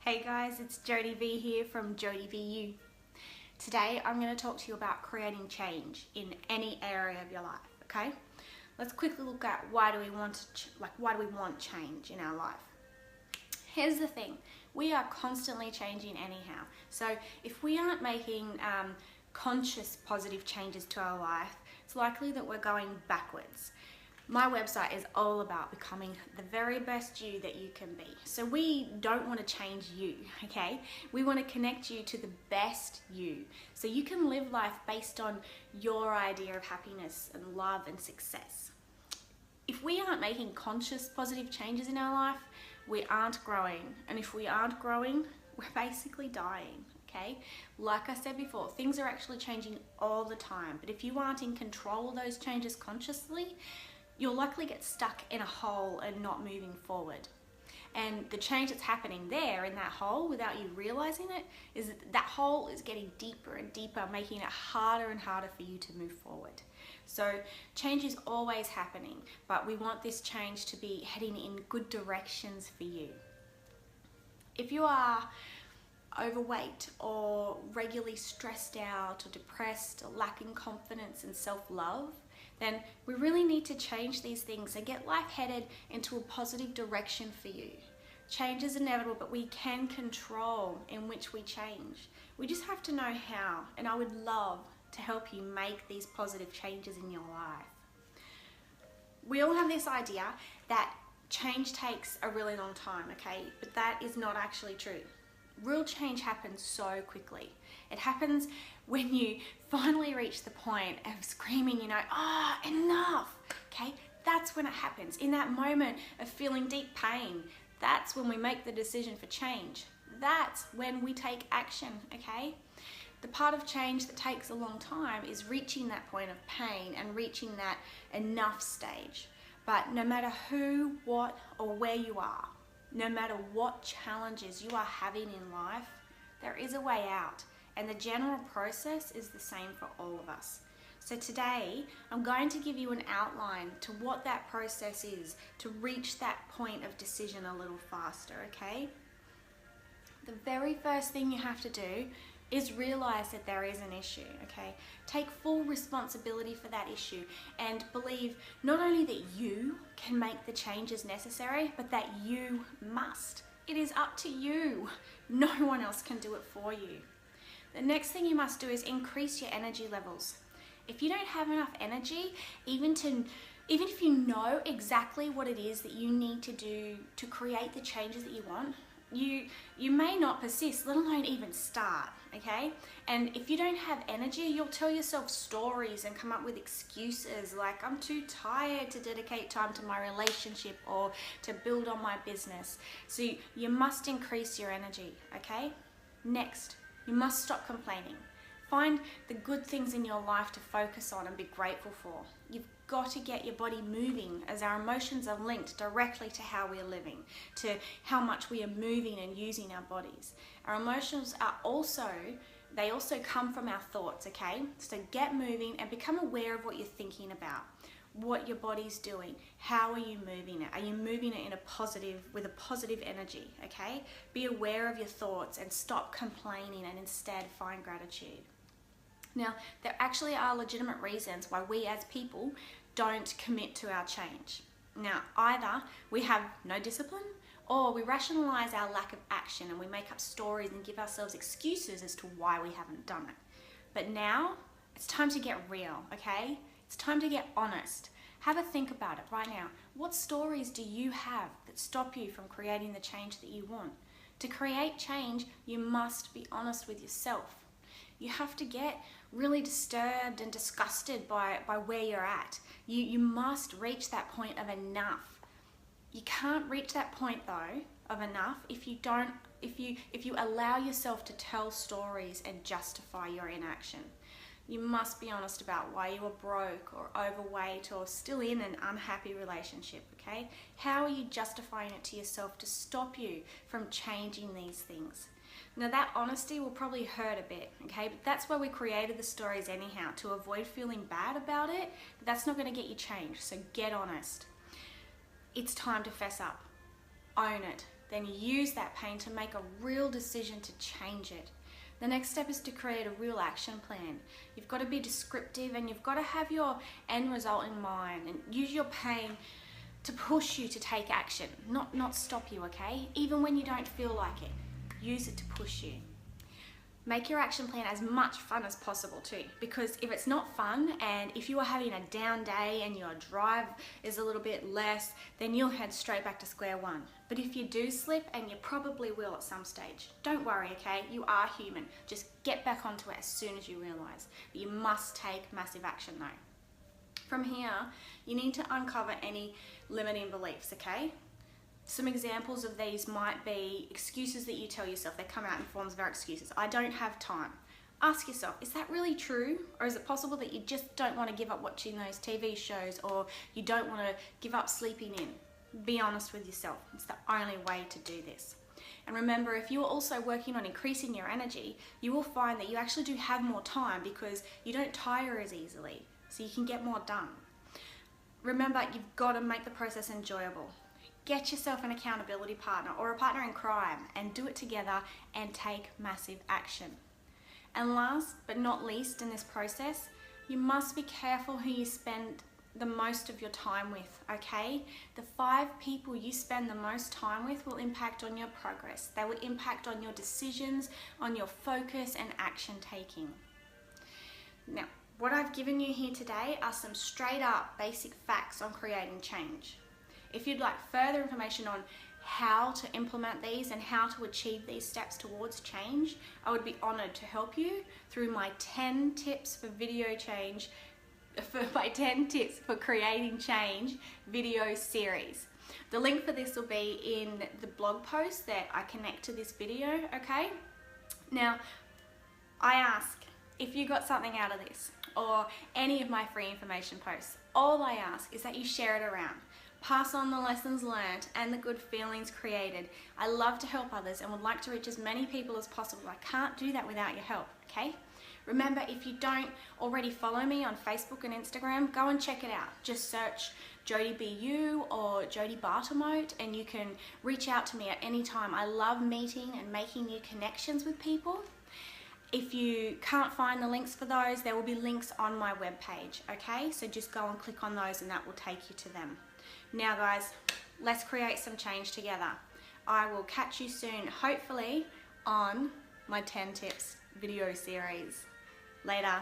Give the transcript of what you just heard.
Hey guys, it's Jodie B here from Jodie B You. Today I'm going to talk to you about creating change in any area of your life, okay? Let's quickly look at why do we want change in our life. Here's the thing, we are constantly changing anyhow. So if we aren't making conscious positive changes to our life, it's likely that we're going backwards. My website is all about becoming the very best you that you can be. So we don't want to change you, okay? We want to connect you to the best you. So you can live life based on your idea of happiness and love and success. If we aren't making conscious positive changes in our life, we aren't growing. And if we aren't growing, we're basically dying, okay? Like I said before, things are actually changing all the time. But if you aren't in control of those changes consciously, you'll likely get stuck in a hole and not moving forward. And the change that's happening there in that hole without you realizing it is that hole is getting deeper and deeper, making it harder and harder for you to move forward. So change is always happening, but we want this change to be heading in good directions for you. If you are overweight or regularly stressed out or depressed or lacking confidence and self-love, then we really need to change these things and get life headed into a positive direction for you. Change is inevitable, but we can control in which we change. We just have to know how, and I would love to help you make these positive changes in your life. We all have this idea that change takes a really long time, okay? But that is not actually true. Real change happens so quickly. It happens when you finally reach the point of screaming, enough, okay? That's when it happens. In that moment of feeling deep pain, that's when we make the decision for change. That's when we take action, okay? The part of change that takes a long time is reaching that point of pain and reaching that enough stage. But no matter who, what, or where you are, no matter what challenges you are having in life, there is a way out. And the general process is the same for all of us. So today, I'm going to give you an outline to what that process is to reach that point of decision a little faster, okay? The very first thing you have to do is realize that there is an issue, okay? Take full responsibility for that issue and believe not only that you can make the changes necessary, but that you must. It is up to you. No one else can do it for you. The next thing you must do is increase your energy levels. If you don't have enough energy, even if you know exactly what it is that you need to do to create the changes that you want, you may not persist, let alone even start, okay? And if you don't have energy, you'll tell yourself stories and come up with excuses like, I'm too tired to dedicate time to my relationship or to build on my business. So you must increase your energy, okay? Next, you must stop complaining. Find the good things in your life to focus on and be grateful for. You've got to get your body moving, as our emotions are linked directly to how we are living, to how much we are moving and using our bodies. Our emotions are also come from our thoughts, okay? So get moving and become aware of what you're thinking about, what your body's doing, how are you moving it? Are you moving it with a positive energy, okay? Be aware of your thoughts and stop complaining and instead find gratitude. Now, there actually are legitimate reasons why we as people don't commit to our change. Now, either we have no discipline or we rationalize our lack of action and we make up stories and give ourselves excuses as to why we haven't done it. But now, it's time to get real, okay? It's time to get honest. Have a think about it right now. What stories do you have that stop you from creating the change that you want? To create change, you must be honest with yourself. You have to get really disturbed and disgusted by where you're at. You must reach that point of enough. You can't reach that point though of enough if you allow yourself to tell stories and justify your inaction. You must be honest about why you were broke or overweight or still in an unhappy relationship, okay? How are you justifying it to yourself to stop you from changing these things? Now that honesty will probably hurt a bit, okay? But that's why we created the stories anyhow, to avoid feeling bad about it. But that's not going to get you changed, so get honest. It's time to fess up. Own it. then use that pain to make a real decision to change it. The next step is to create a real action plan. You've got to be descriptive and you've got to have your end result in mind and use your pain to push you to take action, not stop you, okay? Even when you don't feel like it, use it to push you. Make your action plan as much fun as possible too, because if it's not fun and if you are having a down day and your drive is a little bit less, then you'll head straight back to square one. But if you do slip, and you probably will at some stage, don't worry, okay? You are human. Just get back onto it as soon as you realize. But you must take massive action though. From here, you need to uncover any limiting beliefs, okay? Some examples of these might be excuses that you tell yourself. They come out in forms of our excuses. I don't have time. Ask yourself, is that really true? Or is it possible that you just don't want to give up watching those TV shows, or you don't want to give up sleeping in? Be honest with yourself. It's the only way to do this. And remember, if you're also working on increasing your energy, you will find that you actually do have more time because you don't tire as easily, so you can get more done. Remember, you've got to make the process enjoyable. Get yourself an accountability partner or a partner in crime and do it together and take massive action. And last but not least in this process, you must be careful who you spend the most of your time with, okay? The 5 people you spend the most time with will impact on your progress. They will impact on your decisions, on your focus and action taking. Now, what I've given you here today are some straight up basic facts on creating change. If you'd like further information on how to implement these and how to achieve these steps towards change, I would be honored to help you through my 10 tips for my 10 tips for creating change video series. The link for this will be in the blog post that I connect to this video, okay? Now, I ask, if you got something out of this or any of my free information posts, all I ask is that you share it around. Pass on the lessons learned and the good feelings created. I love to help others and would like to reach as many people as possible. I can't do that without your help, okay? Remember, if you don't already follow me on Facebook and Instagram, go and check it out. Just search Jodie B You or Jodie Bartlemote and you can reach out to me at any time. I love meeting and making new connections with people. If you can't find the links for those, there will be links on my webpage, okay? So just go and click on those and that will take you to them. Now guys, let's create some change together. I will catch you soon, hopefully on my 10 tips video series. Later.